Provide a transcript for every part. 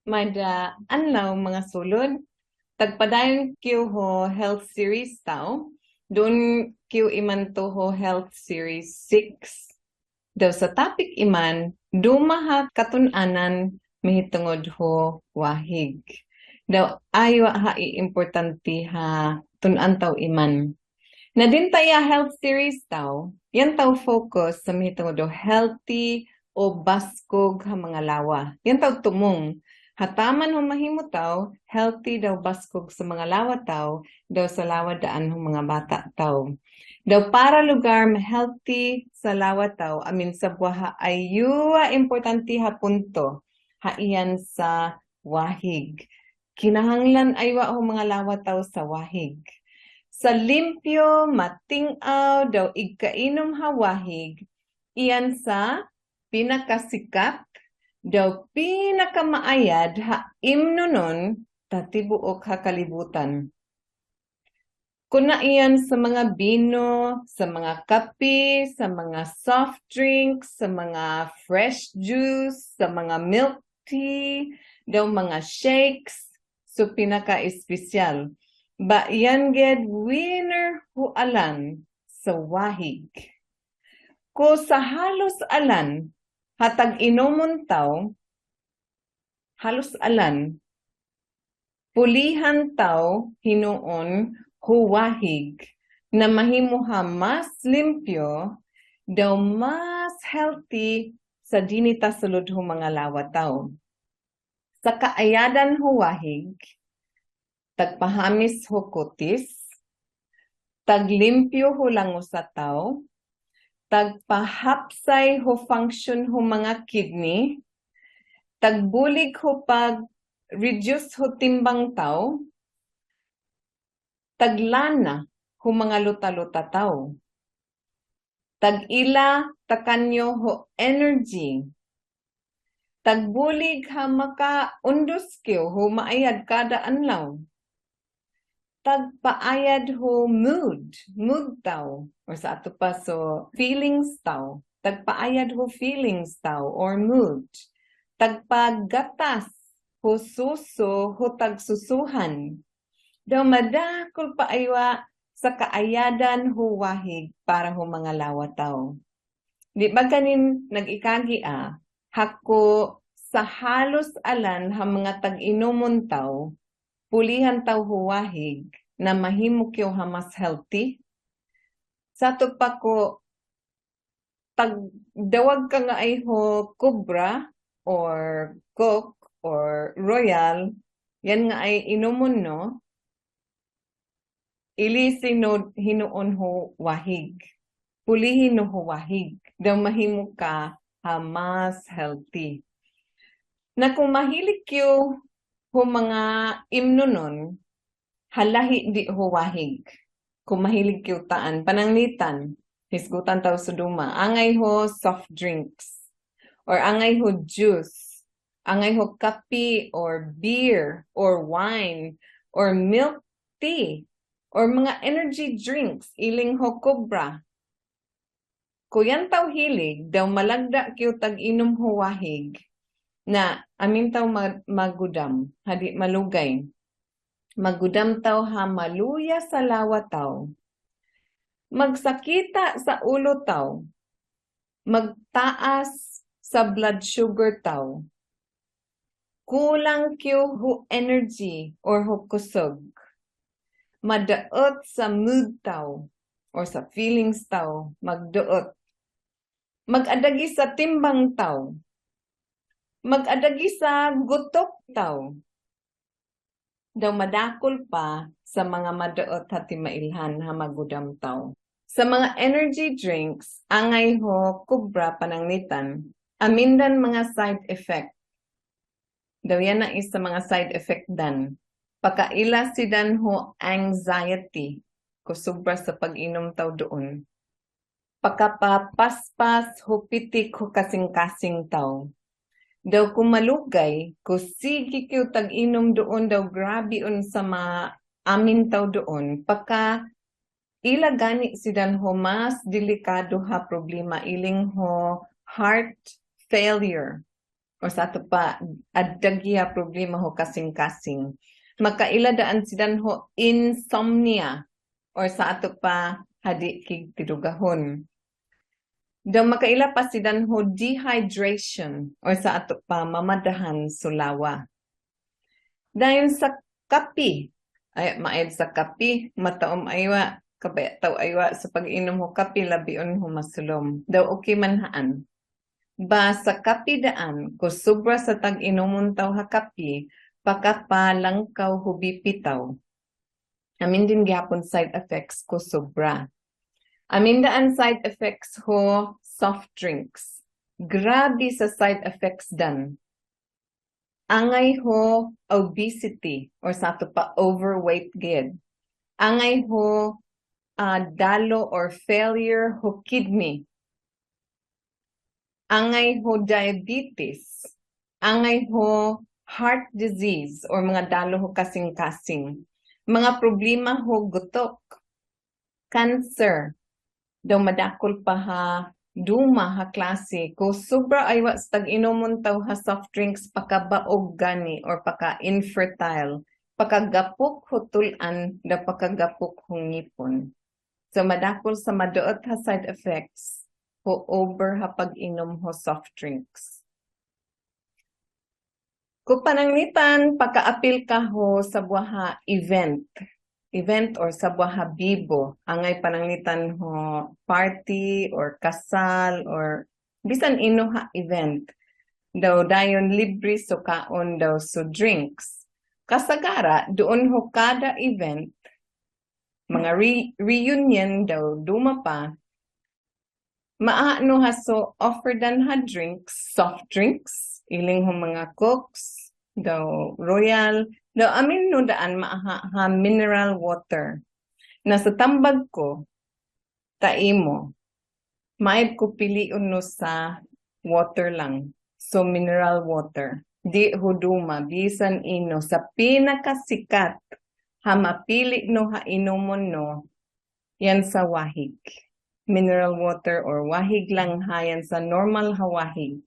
Mada anlaw mga sulod. Tagpadayon kiyo ho health series tao. Doon kiyo iman to ho health series 6. Daw sa topic iman, dumaha katunanan mahitungod ho wahig. Daw ayo ha importante ha tunan taw iman. Na din taya health series taw, yan taw focus sa mahitungod do healthy o baskog ha mga lawa. Yan taw tumong. Hataman ho mahimo taw, healthy daw baskog sa mga lawa taw, daw sa lawa daan ho mga bata taw. Daw para lugar healthy sa lawa taw, amin sa buha ay yuwa importante ha punto, ha iyan sa wahig. Kinahanglan aywa ho mga lawa taw sa wahig. Sa limpyo, matingaw, daw igkainom hawahig, iyan sa pinakasikat, daw pinakamaayad ha imnunon tatibuok ha kalibutan. Kuna iyan sa mga bino, sa mga kape, sa mga soft drinks, sa mga fresh juice, sa mga milk tea, daw mga shakes, so pinaka-espesyal. Ba yan ged winner hu alan sa wahig. Ko sa halos alan, hatag inomon taw, halos alan, pulihan taw hinuon huwahig na mahimuha mas limpyo, daw mas healthy sa dinita sulod hu mga lawa taw. Sa kaayadan huwahig, tagpahamis ho kutis, taglimpyo ho lango sa taw, tagpahapsay ho function ho mga kidney, tagbulig ho pag reduce ho timbang taw, taglana ho mga luta-luta taw, tagila takanyo ho energy, tagbulig ha maka undos kyo ho maayad kada anlaw, tagpaayad ho mood taw, or sa ato pa so feelings taw, tagpaayad ho feelings taw or mood, tagpagatas ho suso ho tagsusuhan, daw madakol paaywa sa kaayadan ho wahig para ho mga lawa taw. Di ba ganin nag-ikagi hako sa halos alan ha mga tag-inomon taw, pulihan taw huwahig na mahimo kyo ha mas healthy. Sa to pa ko, tagdawag ka nga ay ho Cobra or Coke or Royal, yan nga ay inomon no, ilisin no hinuon ho wahig. Pulihin no ho wahig. Daw mahimo ka ha mas healthy. Na kung mahilig kyo ho mga imnunon, halahi di ho wahig. Kung mahilig kyo taan, pananglitan, hisgutan taw sa duma, angay ho soft drinks, or angay ho juice, angay ho kape, or beer, or wine, or milk tea, or mga energy drinks, iling ho Cobra. Kuyan taw hilig, daw malagda kyo tag-inom ho wahig, na amin taw magudam, hadi malugay. Magudam taw ha maluya sa lawa taw. Magsakita sa ulo taw. Magtaas sa blood sugar taw. Kulang kyo ho energy or ho kusog. Madaot sa mood taw or sa feelings taw. Magduot. Mag-adagi sa timbang taw. Mag-adagi sa gutok taw. Daw madakol pa sa mga madaot hati mailhan ha magudam taw. Sa mga energy drinks, angay ho Cobra pananglitan, amindan mga side effect. Daw yan na isa mga side effect dan. Pakaila si dan ho anxiety, kusubra sa pag-inom taw doon. Pakapapaspas ho pitik ho kasing-kasing taw. Daw kung malugay, kusigi kyo tag-inom doon, daw grabe on sa amin taw doon, paka ilagani si dan ho mas delikado ha problema, iling ho heart failure. or sa ato pa adagya problema ho kasing-kasing. Makailadaan sidan ho insomnia or sa ato pa hadi kig tidugahon. Daw makaila pa sidan ho dehydration or sa ato pa mamadahan sulawa. Dahil sa kapi, ay maayad sa kapi, mataom aywa, kabay taw aywa sa pag-inom ho kapi labion ho masulom. Daw okay manhaan. Ba sa kapi daan, ko sobra sa tag-inomon taw ha kapi, pakapalang kaw hubipitaw. Amin din gyapon side effects ko sobra. Amin daan side effects ho soft drinks. Grabe sa side effects dan. Angay ho obesity or sa ato pa overweight gid. Angay ho dalo or failure ho kidney. Angay ho diabetes. Angay ho heart disease or mga dalo ho kasing-kasing. Mga problema ho gutok. Cancer. Daw madakol pa ha duma ha klase. Ko sobra aywa sa tag-inomon taw ha soft drinks pakabaog gani or paka-infertile. Pakagapok ho tulan da pakagapok ho ngipon. So madakol sa maduot ha side effects ho over ha pag-inom ho soft drinks. Kung pananglitan, pagka-apil ka ho sa buha event or sa buha bibo, angay pananglitan ho party or kasal or bisan ino ha event. Daw dayon libre so kaon daw so drinks. Kasagara, doon ho kada event, mga reunion daw, duma pa, maano ha so offer dan ha drinks, soft drinks, iling ho mga cokes, daw royal, daw amin no daan maaha ha mineral water. Nasa tambag ko, taimo, maib ko piliun no sa water lang. So mineral water. Di huduma, bisan ino, sa pinakasikat, ha mapili no ha inomon no, yan sa wahig. Mineral water or wahig lang ha, yan sa normal ha wahig.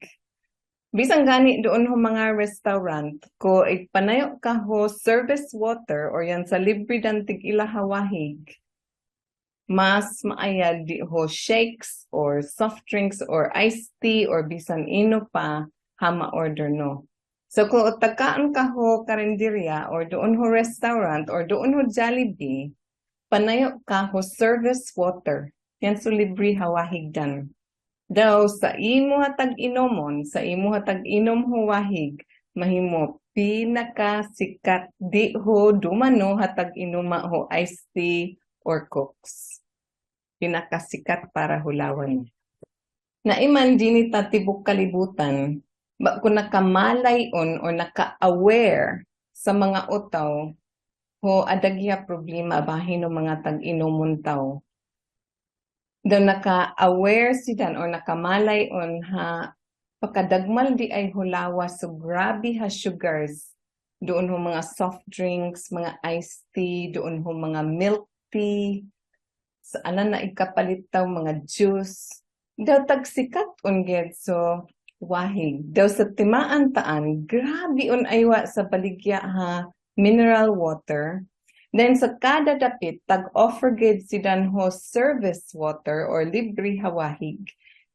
Bisan gani doon ho mga restaurant, ko ipanayo ka ho service water or yan sa libre dantig ila ha wahig. Mas maayad di ho shakes or soft drinks or iced tea or bisan ino pa ha ma-order no. So kung utakaan ka ho karinderya or doon ho restaurant or doon ho Jollibee, panayo ka ho service water. Yan so libre hawahig dan. Daw sa imo hatag inomon, sa imo hatag inom ho wahig, mahimo pinakasikat di ho dumano hatag inuma ho iced tea or cokes. Pinakasikat para hulawan. Naiman din itatibok kalibutan, ba kung nakamalayon o naka-aware sa mga utaw, ho adagya problema bahin ng mga tag-inomon taw. Daw naka-aware sidan o nakamalayon ha, pakadagmal di ay hulawa so grabe ha sugars. Doon ho mga soft drinks, mga iced tea, doon ho mga milk tea, sa anan na ikapalit taw mga juice. Daw tagsikat ungged so wahig. Daw sa timaan taan, grabe un aywa sa baligya ha, mineral water. Then sa kada dapit, tag-offer gid sidan ho service water or libre hawahig.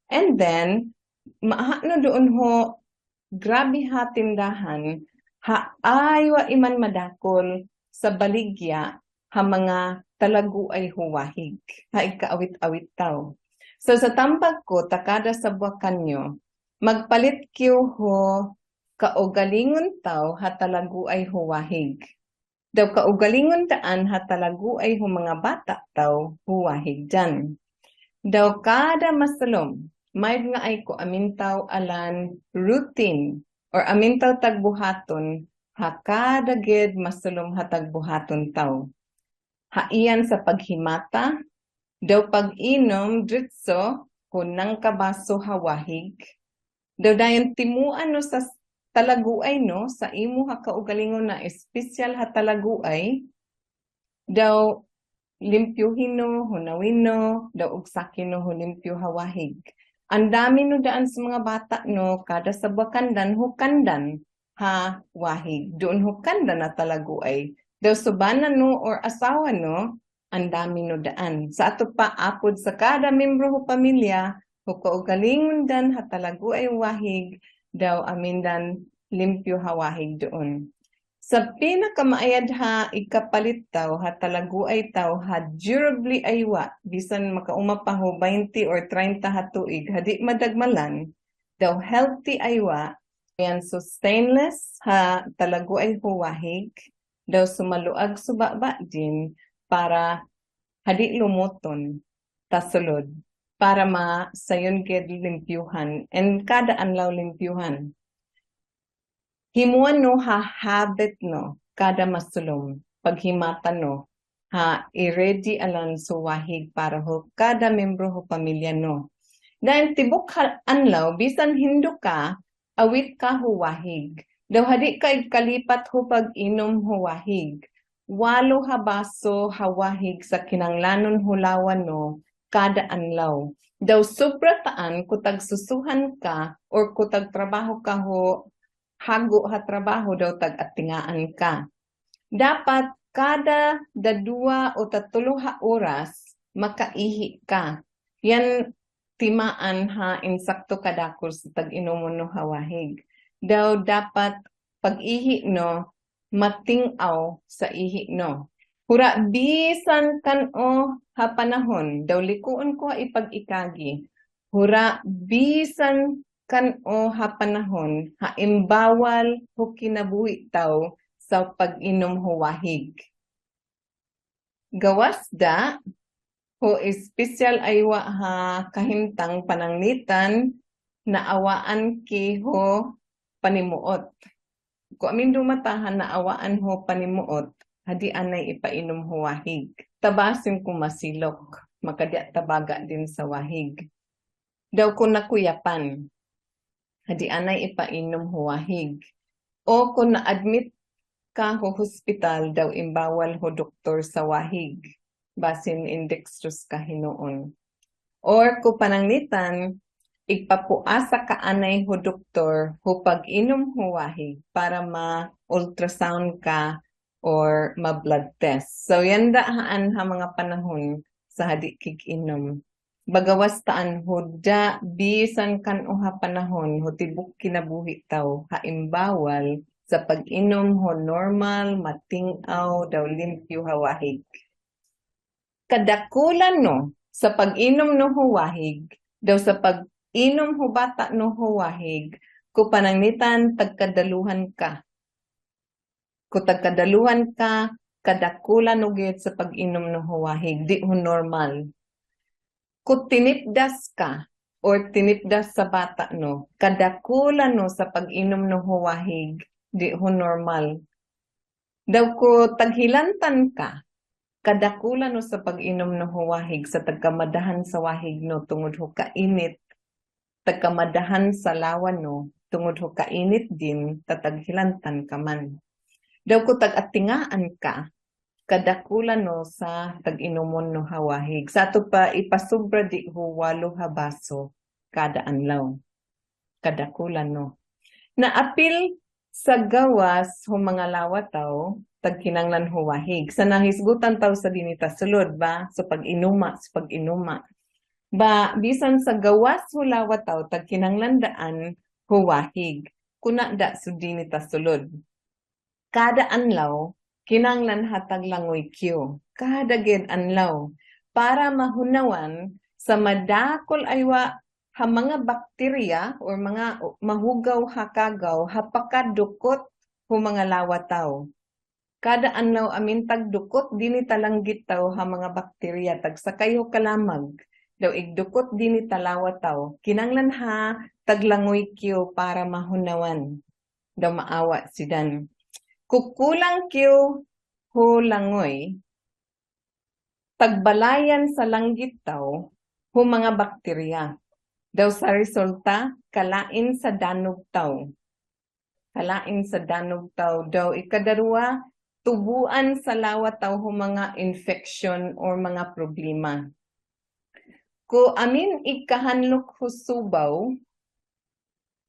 And then, maano doon ho, grabe ha tindahan, ha aywa iman madakol sa baligya ha mga talagu ay huwahig. Ha ikaawit-awit taw. So sa tambag ko, takada sa Buakanyo, magpalit kiyo ho kaugalingon taw hatalagu ay huwahig. Daw kaugalingon daan hatalagu ay hu mga bata taw huwahig dyan. Daw kada masalom, may nga ay ko amintaw alan routine or amintaw tagbuhaton hakada gid masalom hatagbuhaton taw. Haiyan sa paghimata, daw pag-inom dritso kunang kabaso hawahig. Daw dayon timuan no sa talaguay no sa imo ha kaugalingon na espesyal ha talaguay. Daw limpyuhin no, hunawin no, daw ugsakin no limpyo hawahig. Ang dami no daan sa mga bata no, kada sa bakandan, hukandan ha wahig. Doon hukandan na talago ay. Daw subanan no or asawa no, ang dami no daan. Sa ato pa apod sa kada membro ho pamilya, hukaugalingon ha talago ay wahig, daw amindan limpyo ha wahig doon. Sa pinakamaayad ha ikapalit taw ha talagu ay taw ha durably aywa bisan makauma pa ho 20 or 30 ha tuig hadi madagmalan daw healthy aywa yan so stainless ha talagu ay huwahig daw sumaluag subaba din para hadi lumuton tasulod para sayon gid limpyuhan and kada anlaw limpyuhan. Himuan no ha habit no kada masulong paghimatan no ha i-ready alan suwahig para ho kada membro ho pamilya no. Dahil tibok anlaw bisan hindo ka awit ka huwahig. Daw hadi ka kalipat ho pag-inom huwahig. 8 ha baso hawahig sa kinanglanon hulawan no kada anlaw. Daw sobra taan kutag susuhan ka or kutag trabaho ka ho hago ha trabaho daw tag-atingaan ka. Dapat kada dadua o tatlo ha oras makaihi ka. Yan timaan ha insakto kadakol sa tag-inomon no hawahig. Daw dapat pag-ihi no matingaw sa ihi no. Hura bisan kan o ha panahon daw likuon ko ipag-ikagi. Hura bisan kan o ha panahon ha imbawal ho kinabuhi taw sa pag-inom huwahig. Gawas da ho espesyal aywa ha kahimtang pananglitan na awaan ki ho panimuot. Kung amin dumatahan na awaan ho panimuot, hadi anay ipainom huwahig. Tabasin kung masilok, makadya tabaga din sa wahig. Daw kung nakuyapan, hadi anay ipainom huwahig. O kung na-admit ka ho hospital, daw imbawal ho doktor sa wahig. Basin indextrous ka hinoon. Or kung pananglitan, igpapuasa ka anay ho doktor ho pag-inom huwahig para ma-ultrasound ka or ma-blood test. So yan daan ha mga panahon sa hadi kig-inom. Bagawas taan huda bisan kan uha panahon ho tibok kinabuhi taw ha imbawal sa pag-inom ho normal matingaw daw limpyo hawahig. Kadakulan no sa pag-inom no huwahig daw sa pag-inom ho bata no huwahig ko pananglitan tagkadaluhan ka. Ko tagkadaluhan ka kadakulan no gid sa pag-inom no huwahig di ho normal. Kung tinipdas ka or tinipdas sa bata no, kadakulan no sa pag-inom no huwahig, di ho normal. Daw ko taghilantan ka, kadakulan no sa pag-inom no huwahig sa tagkamadahan sa wahig no tungod ho kainit, tagkamadahan sa lawan no tungod ho kainit din tataghilantan ka man. Daw ko tagatingaan ka, kadakulan no sa tag-inomon no hawahig. Sa ato pa ipasubra di ho 8 ha baso kada anlaw. Kadakulan no. Naapil sa gawas ho mga lawataw tagkinanglan huwahig. Sa nahisgutan taw sa dinita sulod ba sa pag-inuma sa pag-inuma. Ba bisan sa gawas ho lawataw tagkinanglan daan huwahig. Kuna da sa dinita sulod. Kada anlaw kinanglan hatag langoy kyo, kada gid anlaw, para mahunawan sa madakol aywa ha mga bakterya or mga mahugaw hakagaw hapakadukot ho mga lawataw. Kada anlaw amin tagdukot dini talanggit taw ha mga bakterya tagsakay ho kalamag. Daw igdukot dini talawataw. Kinanglan ha taglangoy kyo para mahunawan. Daw maawa sidan. Kukulang kyo ho langoy, tagbalayan sa langgit taw, ho mga bakterya. Daw sa resulta, kalain sa danog taw. Kalain sa danog taw. Daw ikadarua, tubuan sa lawa taw ho mga infection or mga problema. Ko amin ikahanlok husubaw,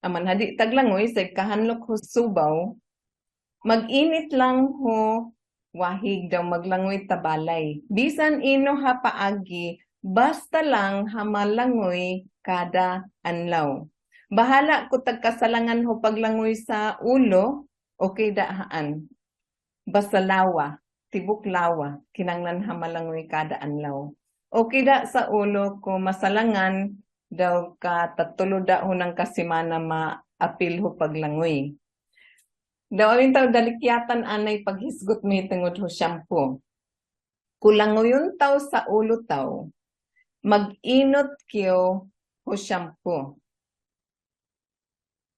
aman hadi taglangoy sa ikahanlok husubaw, mag-init lang ho wahig daw maglangoy tabalay. Bisan ino ha paagi, basta lang hamalangoy kada anlaw. Bahala ko tagkasalangan ho paglangoy sa ulo, okay daan. Basta lawa, tibok lawa, kinanglan hamalangoy kada anlaw. Okay da sa ulo ko masalangan daw ka tatulo da ho ng kasimana maapil ho paglangoy. Daw alin taw dalikyatan anay paghisgot mi tungod ho shampoo. Kulangoyon taw sa ulo taw, mag-inot kiyo ho shampoo.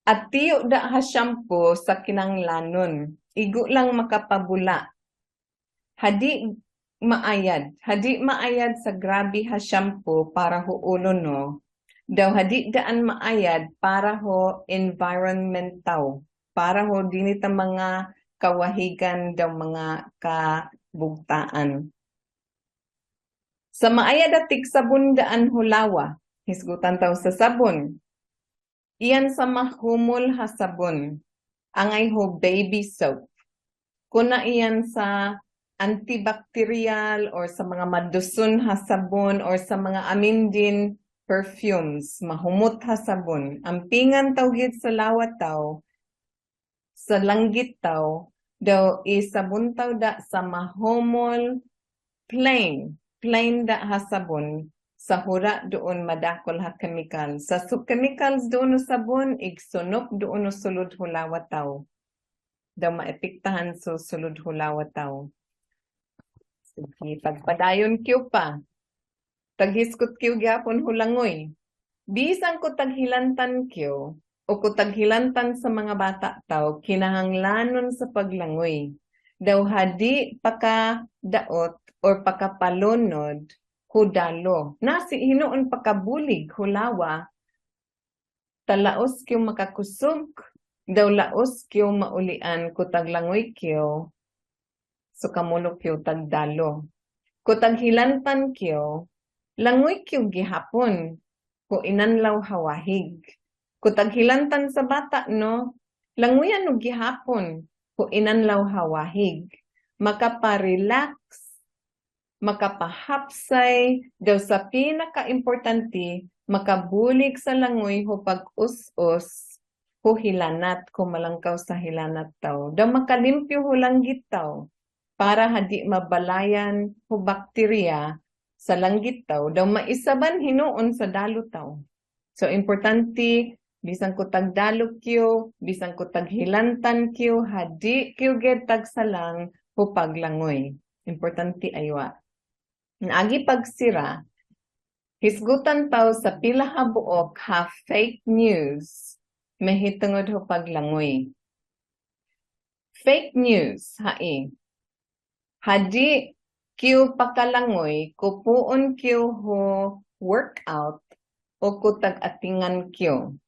At tiyo da ha shampoo sa kinanglanon, igo lang makapabula. Hadi maayad sa grabe ha shampoo para ho ulo no. Daw hadi daan maayad para ho environment taw. Para ho dinita mga kawahigan daw mga kabugtaan. Sa maayad atik sabon daan hulawa, hisgutan taw sa sabon. Iyan sa mahumol ha sabon, angay ho baby soap. Kuna iyan sa antibacterial or sa mga madusun ha sabon or sa mga amin din perfumes, mahumot ha sabon. Ang pingan tawgid sa lawat taw, sa langgit taw, daw isabon taw da sa mahumol plain da ha sabon, sa hura doon madakol ha chemical. Sa chemicals doon no sabon, igsunop doon no sulod hulawa taw. Daw maepektahan so sulod hulawa taw. Sige, pagpadayon kiyo pa. Taghiskot kiyo gyapon hulangoy. Bisan ko taghilantan kiyo, o ko taghilantan sa mga bata taw, kinahanglanon sa paglangoy. Daw hadi pakadaot or pakapalunod, hudalo. Nasi hinoon pakabulig, hulawa, talaos kiyo makakusog, daw laos kiyo maulian, ko taglangoy kiyo, so kamulo kiyo tagdalo. Ko taghilantan kiyo, langoy kiyo gihapon, ko inanlaw hawahig. Ko taghilantan sa bata no, langoyan no gihapon, ko inanlaw hawahig. Makaparelax, makapahapsay, daw sa pinaka-importante, makabulig sa langoy ho pag-us-us, ho hilanat, kung malangkaw sa hilanat taw. Daw makalimpyo ho langgit taw, para hadi mabalayan ho bakterya sa langgit taw, daw maisaban hinuon sa dalo taw. So, importante, bisan ko tagdalo kiyo, bisan ko taghilantan kiyo, hadi kiyo get tagsalang ho paglangoy. Importante aywa. Naagi pagsira, hisgutan taw sa pila ha buok ha fake news, mahitungod ho paglangoy. Fake news, hae. Hadi kiyo pakalangoy, kupuon kiyo ho workout, o ko tag-atingan kiyo.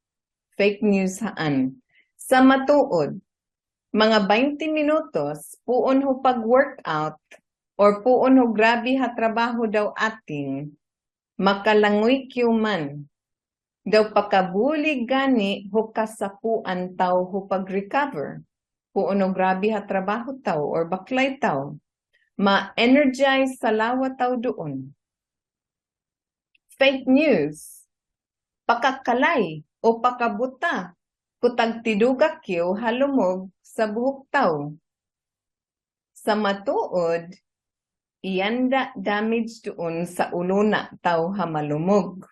Fake news haan. Sa matuod, mga 20 minutos, puon ho pag-workout, or puon ho grabe ha trabaho daw atin, makalangoy kiyo man. Daw pakabulig gani ho kasapuan taw ho pag-recover. Puon ho grabe ha trabaho taw or baklay taw. Ma-energize sa lawa taw doon. Fake news, pakakalay o pakabuta, kutag tidugak kiyo halumog sa buhok taw. Sa matuod, iyanda damage doon sa uluna taw hamalumog.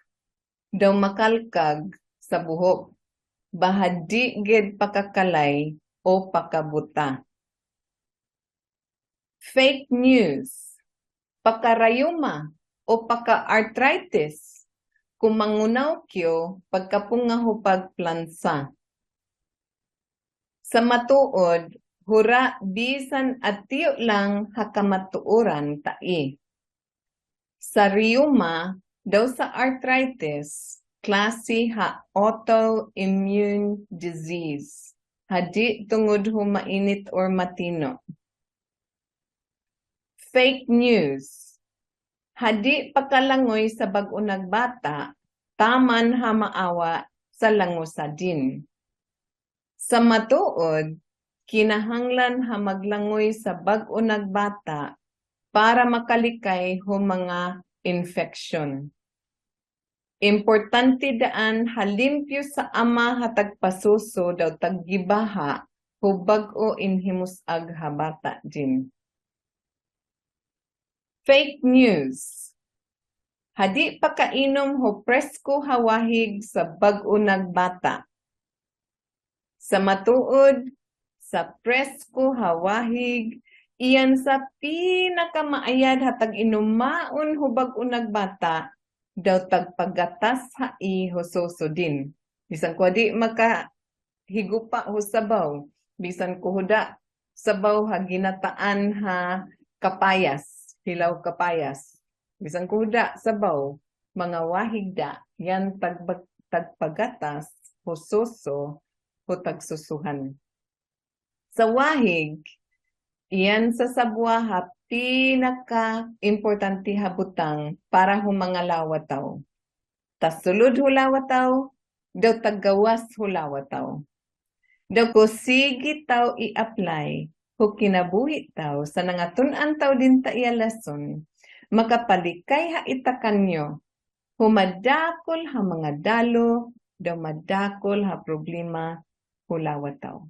Daw makalkag sa buhok. Bahadi gid pakakalay o pakabuta. Fake news, pakarayuma o paka-arthritis, kumangunaw kyo pagkapungaho pagplansa. Sa matuod, hura bisan at tiyo lang hakamatuuran tai. Sa rheuma, daw sa arthritis, klase ha autoimmune disease. Hadi tungod ho mainit or matino. Fake news, Hadi pagkalangoy sa bag-o nagbata, taman ha maawa sa langosa din. Sa matuod, kinahanglan ha maglangoy sa bag-o nagbata para makalikay ho mga infection. Importante daan halimpyo sa ama hatag pasuso daw taggibaha ho bag-o inhimusag ha bata din. Fake news. Hadi pa kainom ho presko hawahig sa bag-o nagbata. Sa matuod, sa presko hawahig, iyan sa pinakamaayad hatag inumaon ho bag-o nagbata, daw tagpagatas hai ho soso din. Bisan ko di makahigupa ho sabaw, bisan ko huda sabaw ha ginataan ha kapayas. Hilaw kapayas. Bisan kuda sabaw, mga wahigda, yan tagpagatas, husoso, o tagsusuhan. Sa wahig, yan sa sabwaha, pinaka-importante habutang para humangalawa-taw. Tas sulod hulawataw, daw tagawas hulawataw. Daw ko sige taw i-apply, o kinabuhi taw sa nangatun-an taw din ta ialason, makapalikay ha itakanyo, humadakol ha mga dalo, daw madakol ha problema, hulawa taw.